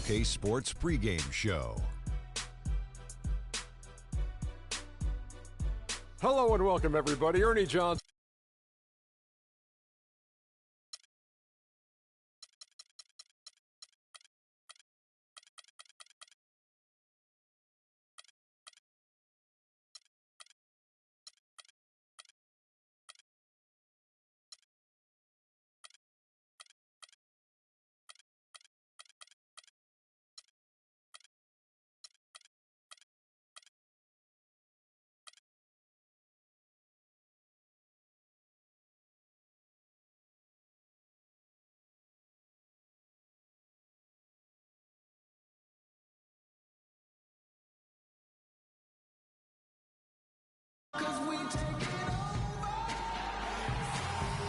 Showcase Sports pregame show. Hello and welcome, everybody. Ernie Johnson.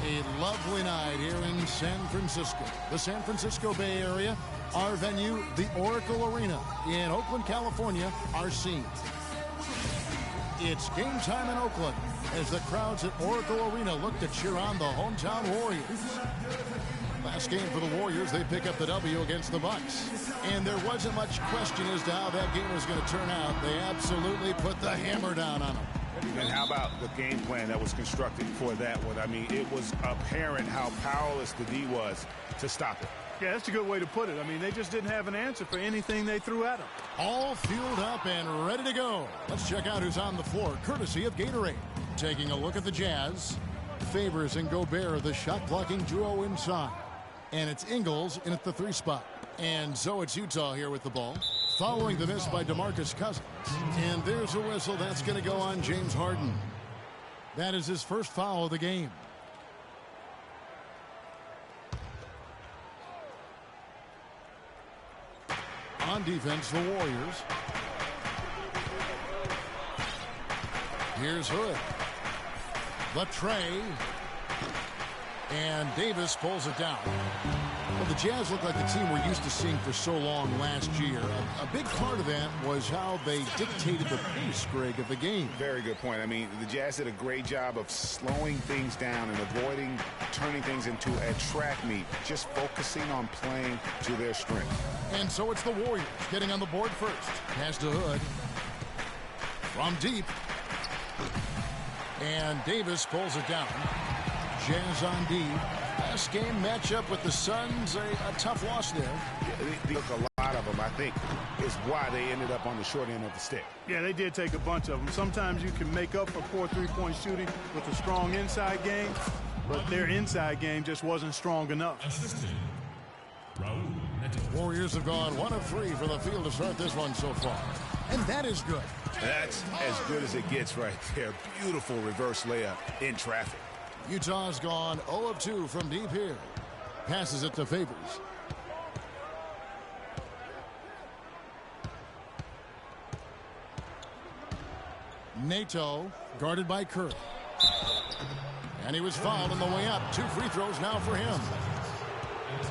A lovely night here in San Francisco, the San Francisco Bay Area. Our venue, the Oracle Arena in Oakland, California, our scene. It's game time in Oakland as the crowds at Oracle Arena look to cheer on the hometown Warriors. Last game for the Warriors, they pick up the W against the Bucks. And there wasn't much question as to how that game was going to turn out. They absolutely put the hammer down on them. And how about the game plan that was constructed for that one? I mean, it was apparent how powerless the D was to stop it. Yeah, that's a good way to put it. I mean, they just didn't have an answer for anything they threw at them. All fueled up and ready to go. Let's check out who's on the floor, courtesy of Gatorade. Taking a look at the Jazz. Favors and Gobert, the shot-blocking duo inside. And it's Ingles in at the 3 spot. And so it's Utah here with the ball. Following the miss by DeMarcus Cousins. And there's a whistle. That's going to go on James Harden. That is his first foul of the game. On defense, the Warriors. Here's Hood. The tray. And Davis pulls it down. Well, the Jazz look like the team we're used to seeing for so long last year. A big part of that was how they dictated the pace, Greg, of the game. Very good point. I mean, the Jazz did a great job of slowing things down and avoiding turning things into a track meet, just focusing on playing to their strength. And so it's the Warriors getting on the board first. Pass to Hood. From deep. And Davis pulls it down. Jazz on D. Last game matchup with the Suns, a tough loss there. Yeah, they took a lot of them, I think, is why they ended up on the short end of the stick. Yeah, they did take a bunch of them. Sometimes you can make up for poor three-point shooting with a strong inside game, but their inside game just wasn't strong enough. Warriors have gone 1 of 3 for the field to start this one so far. And that is good. That's as good as it gets right there. Beautiful reverse layup in traffic. Utah's gone 0 of 2 from deep here. Passes it to Favors. Nato guarded by Curry. And he was fouled on the way up. 2 free throws now for him.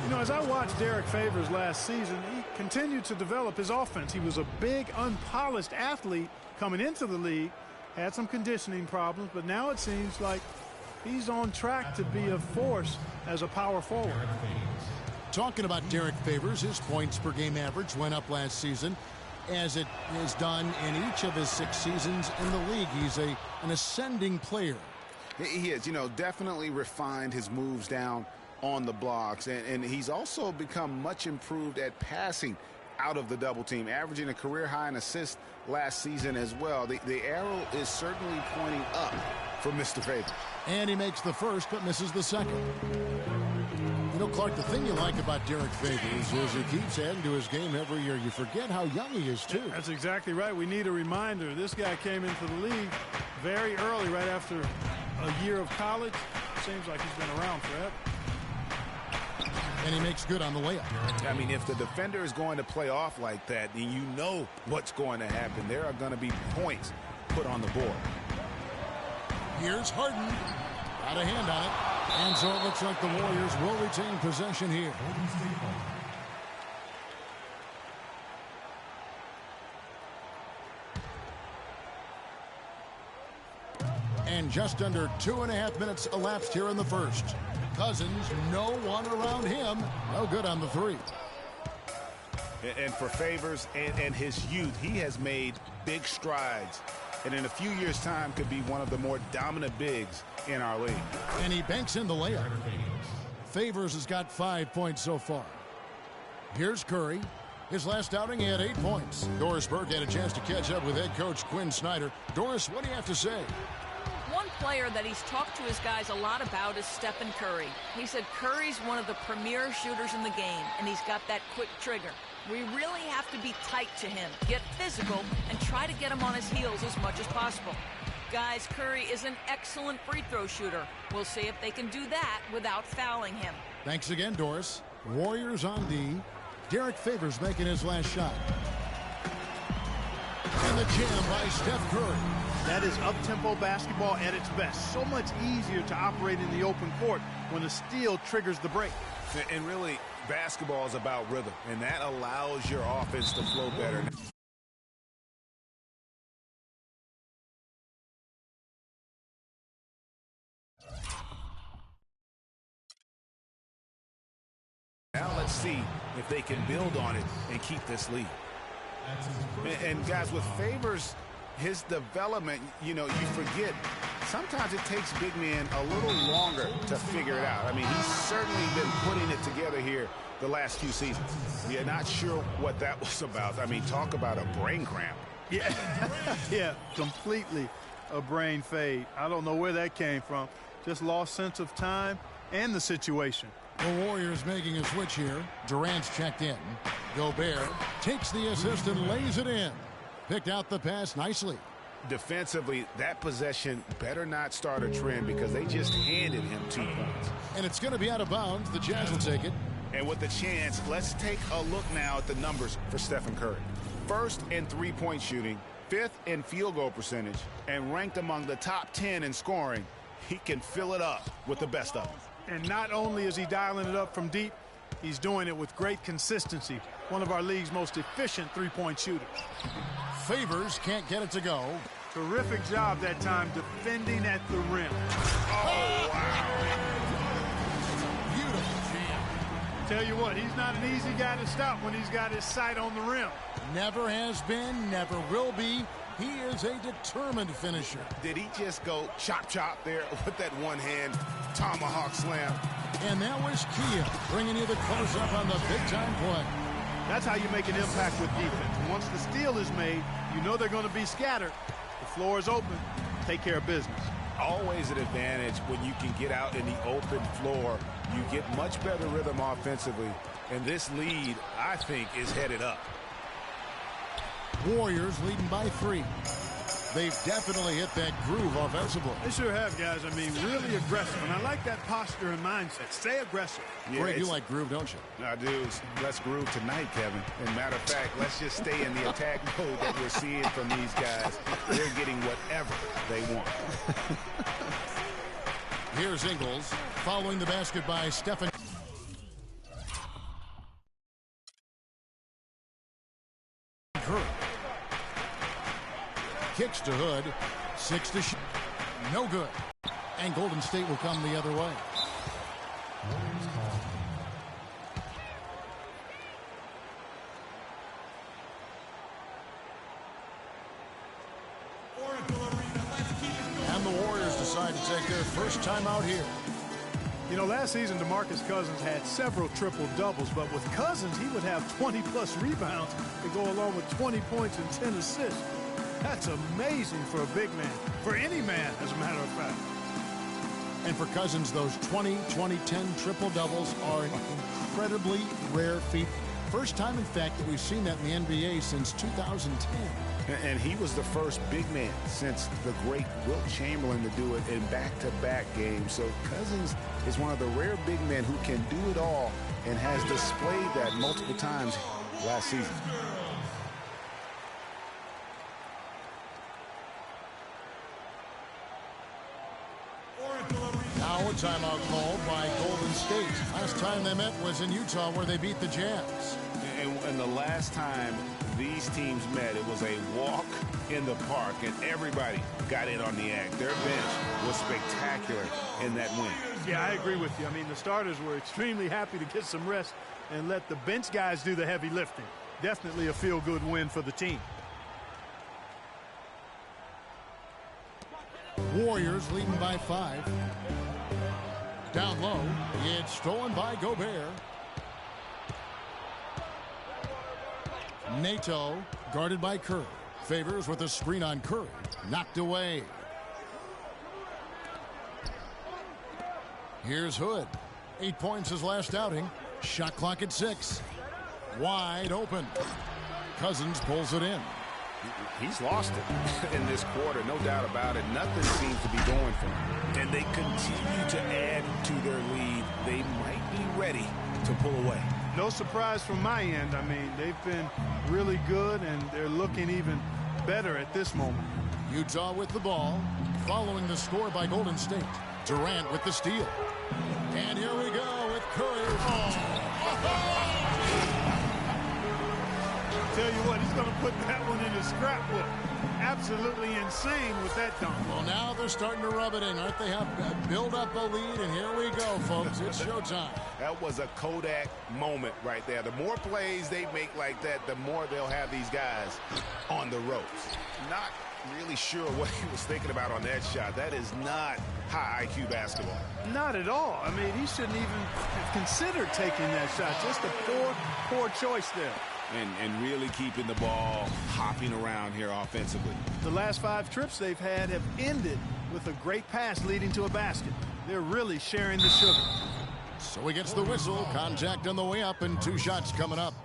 You know, as I watched Derek Favors last season, he continued to develop his offense. He was a big, unpolished athlete coming into the league. Had some conditioning problems, but now it seems like he's on track to be a force as a power forward. Talking about Derek Favors, his points per game average went up last season, as it has done in each of his 6 seasons in the league. He's an ascending player. He is, you know, definitely refined his moves down on the blocks, and he's also become much improved at passing out of the double team, averaging a career high in assists last season as well. The arrow is certainly pointing up for Mr. Favors. And he makes the first but misses the second. You know, Clark, the thing you like about Derek Favors is he keeps adding to his game every year. You forget how young he is, too. That's exactly right. We need a reminder. This guy came into the league very early, right after a year of college. Seems like he's been around forever. And he makes good on the layup. I mean, if the defender is going to play off like that, then you know what's going to happen. There are going to be points put on the board. Here's Harden. Got a hand on it. And so it looks like the Warriors will retain possession here. And just under 2.5 minutes elapsed here in the first. Cousins, no one around him. No good on the 3. And for Favors and his youth, he has made big strides. And in a few years' time could be one of the more dominant bigs in our league. And he banks in the layup. Favors has got 5 points so far. Here's Curry. His last outing, he had 8 points. Doris Burke had a chance to catch up with head coach Quinn Snyder. Doris, what do you have to say? One player that he's talked to his guys a lot about is Stephen Curry. He said Curry's one of the premier shooters in the game, and he's got that quick trigger. We really have to be tight to him, get physical, and try to get him on his heels as much as possible. Guys, Curry is an excellent free throw shooter. We'll see if they can do that without fouling him. Thanks again, Doris. Warriors on D. Derek Favors making his last shot. And the jam by Steph Curry. That is up-tempo basketball at its best. So much easier to operate in the open court when the steal triggers the break. And really, basketball is about rhythm, and that allows your offense to flow better. Now let's see if they can build on it and keep this lead. And guys, with Favors, his development, you forget, sometimes it takes big men a little longer to figure it out. I mean, he's certainly been putting it together here the last few seasons. We're not sure what that was about. I mean, talk about a brain cramp. Yeah, yeah, completely a brain fade. I don't know where that came from. Just lost sense of time and the situation. The Warriors making a switch here. Durant's checked in. Gobert takes the assist and lays it in. Picked out the pass nicely. Defensively, that possession better not start a trend because they just handed him 2 points. And it's going to be out of bounds. The Jazz will take it. And with the chance, let's take a look now at the numbers for Stephen Curry. First in three-point shooting, fifth in field goal percentage, and ranked among the top 10 in scoring. He can fill it up with the best of them. And not only is he dialing it up from deep, he's doing it with great consistency. One of our league's most efficient three-point shooters. Favors can't get it to go. Terrific job that time defending at the rim. Oh, wow. Beautiful jam. Tell you what, he's not an easy guy to stop when he's got his sight on the rim. Never has been, never will be. He is a determined finisher. Did he just go chop there with that one-hand tomahawk slam? And that was Kia bringing you the close-up on the big-time play. That's how you make an impact with defense. Once the steal is made, you know they're going to be scattered. The floor is open. Take care of business. Always an advantage when you can get out in the open floor. You get much better rhythm offensively. And this lead, I think, is headed up. Warriors leading by 3. They've definitely hit that groove offensively. They sure have, guys. I mean, really aggressive. And I like that posture and mindset. Stay aggressive. Yeah, Greg, you like groove, don't you? I do. Let's groove tonight, Kevin. And matter of fact, let's just stay in the attack mode that we're seeing from these guys. They're getting whatever they want. Here's Ingles following the basket by Stephen. Curry. Kicks to Hood. 6 to shoot. No good. And Golden State will come the other way. And the Warriors decide to take their first time out here. You know, last season, DeMarcus Cousins had several triple-doubles, but with Cousins, he would have 20-plus rebounds to go along with 20 points and 10 assists. That's amazing for a big man, for any man, as a matter of fact. And for Cousins, those 20, 20, 10 triple-doubles are an incredibly rare feat. First time, in fact, that we've seen that in the NBA since 2010. And he was the first big man since the great Wilt Chamberlain to do it in back-to-back games. So Cousins is one of the rare big men who can do it all and has displayed that multiple times last season. Now a timeout called by Golden State. Last time they met was in Utah, where they beat the Jazz. And the last time these teams met, it was a walk in the park, and everybody got in on the act. Their bench was spectacular in that win. Yeah, I agree with you. I mean, the starters were extremely happy to get some rest and let the bench guys do the heavy lifting. definitely a feel-good win for the team. Warriors leading by 5. Down low, it's stolen by Gobert. Nato guarded by Curry. Favors with a screen on Curry. Knocked away. Here's Hood. 8 points his last outing. Shot clock at 6. Wide open. Cousins pulls it in. He's lost it in this quarter, no doubt about it. Nothing seems to be going for him. And they continue to add to their lead. They might be ready to pull away. No surprise from my end. I mean, they've been really good, and they're looking even better at this moment. Utah with the ball, following the score by Golden State. Durant with the steal. And here we go with Curry. Tell you what, he's going to put that one in his scrapbook. Absolutely insane with that dunk. Well, now they're starting to rub it in, aren't they? Have build up a lead, and here we go, folks. It's showtime. That was a Kodak moment right there. The more plays they make like that, the more they'll have these guys on the ropes. Not really sure what he was thinking about on that shot. That is not high IQ basketball. Not at all. I mean, he shouldn't even have considered taking that shot. Just a poor choice there. And really keeping the ball hopping around here offensively. The last 5 trips they've had have ended with a great pass leading to a basket. They're really sharing the sugar. So he gets the whistle. Contact on the way up, and 2 shots coming up.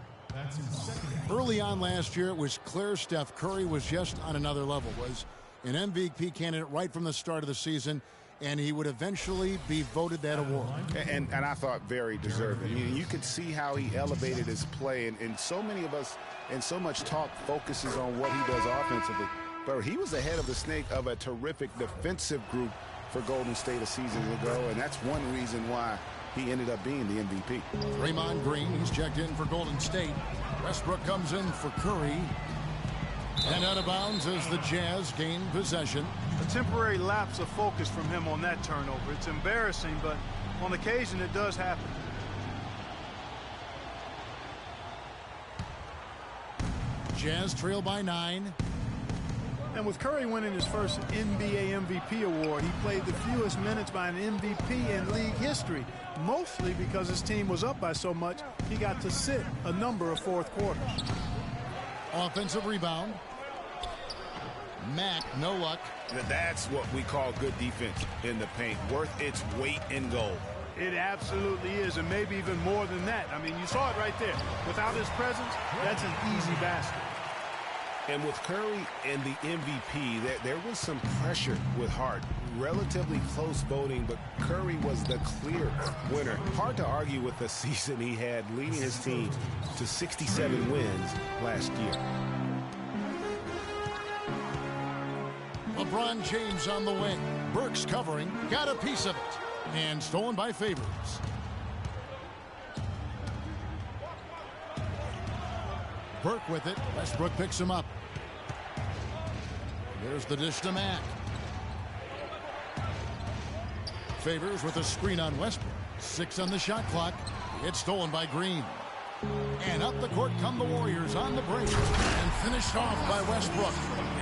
Early on last year, it was clear Steph Curry was just on another level. Was an MVP candidate right from the start of the season, and he would eventually be voted that award. And I thought very deserving. I mean, you could see how he elevated his play, and so many of us and so much talk focuses on what he does offensively. But he was ahead of the snake of a terrific defensive group for Golden State a season ago, and that's one reason why he ended up being the MVP. Draymond Green, he's checked in for Golden State. Westbrook comes in for Curry. And out of bounds as the Jazz gain possession. A temporary lapse of focus from him on that turnover. It's embarrassing, but on occasion it does happen. Jazz trail by 9. And with Curry winning his first NBA MVP award, he played the fewest minutes by an MVP in league history, mostly because his team was up by so much he got to sit a number of fourth quarters. Offensive rebound. Mack, no luck. That's what we call good defense in the paint. Worth its weight in gold. It absolutely is, and maybe even more than that. I mean, you saw it right there. Without his presence, that's an easy basket. And with Curry and the MVP, there was some pressure with Hart. Relatively close voting, but Curry was the clear winner. Hard to argue with the season he had, leading his team to 67 wins last year. LeBron James on the wing. Burks covering. Got a piece of it. And stolen by Favors. Burke with it. Westbrook picks him up. There's the dish to Mack. Favors with a screen on Westbrook. 6 on the shot clock. It's stolen by Green. And up the court come the Warriors on the break. And finished off by Westbrook.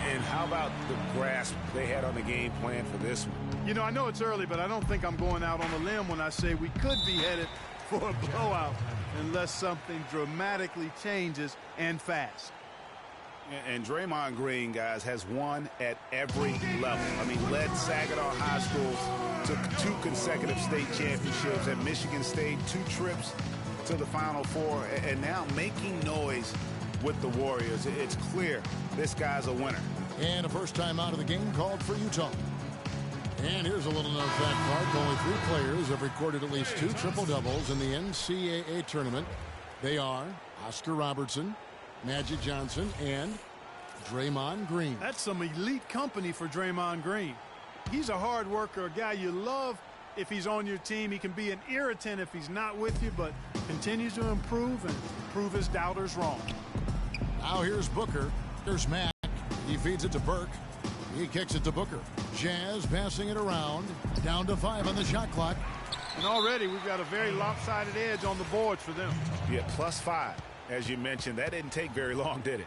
And how about the grasp they had on the game plan for this one? You know, I know it's early, but I don't think I'm going out on a limb when I say we could be headed for a blowout unless something dramatically changes and fast. And Draymond Green, guys, has won at every level. I mean, led Saginaw High School to 2 consecutive state championships at Michigan State, 2 trips to the Final Four, and now making noise with the Warriors. It's clear this guy's a winner. And a first time out of the game called for Utah. And here's a little known fact, Clark. Only 3 players have recorded at least 2 triple-doubles in the NCAA tournament. They are Oscar Robertson, Magic Johnson, and Draymond Green. That's some elite company for Draymond Green. He's a hard worker, a guy you love if he's on your team. He can be an irritant if he's not with you, but continues to improve and prove his doubters wrong. Now here's Booker. There's Mack. He feeds it to Burke. He kicks it to Booker. Jazz passing it around. Down to 5 on the shot clock. And already we've got a very lopsided edge on the boards for them. Yeah, +5 As you mentioned, that didn't take very long, did it?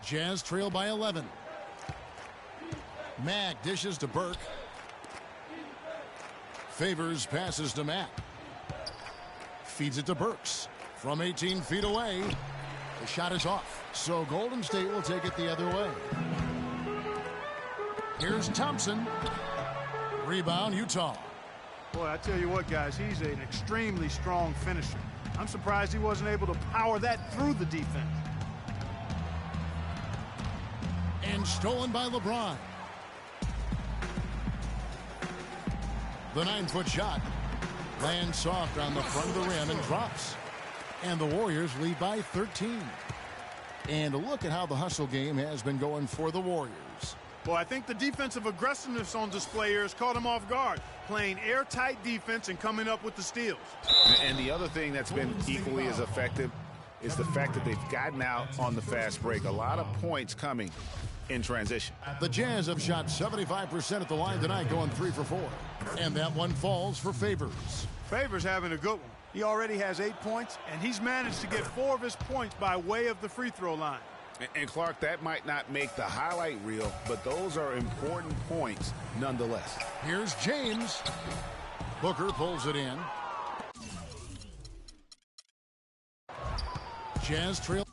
Jazz trail by 11. Mack dishes to Burke. Favors passes to Mack. Feeds it to Burks. From 18 feet away. The shot is off. So Golden State will take it the other way. Here's Thompson. Rebound, Utah. Boy, I tell you what, guys, he's an extremely strong finisher. I'm surprised he wasn't able to power that through the defense. And stolen by LeBron. The 9-foot shot lands soft on the front of the rim and drops. And the Warriors lead by 13. And look at how the hustle game has been going for the Warriors. Well, I think the defensive aggressiveness on display here has caught him off guard, playing airtight defense and coming up with the steals. And the other thing that's been equally as effective is the fact that they've gotten out on the fast break. A lot of points coming in transition. The Jazz have shot 75% at the line tonight, going 3 for 4. And that one falls for Favors. Favors having a good one. He already has 8 points, and he's managed to get 4 of his points by way of the free throw line. And Clark, that might not make the highlight reel, but those are important points nonetheless. Here's James. Booker pulls it in. Jazz trail.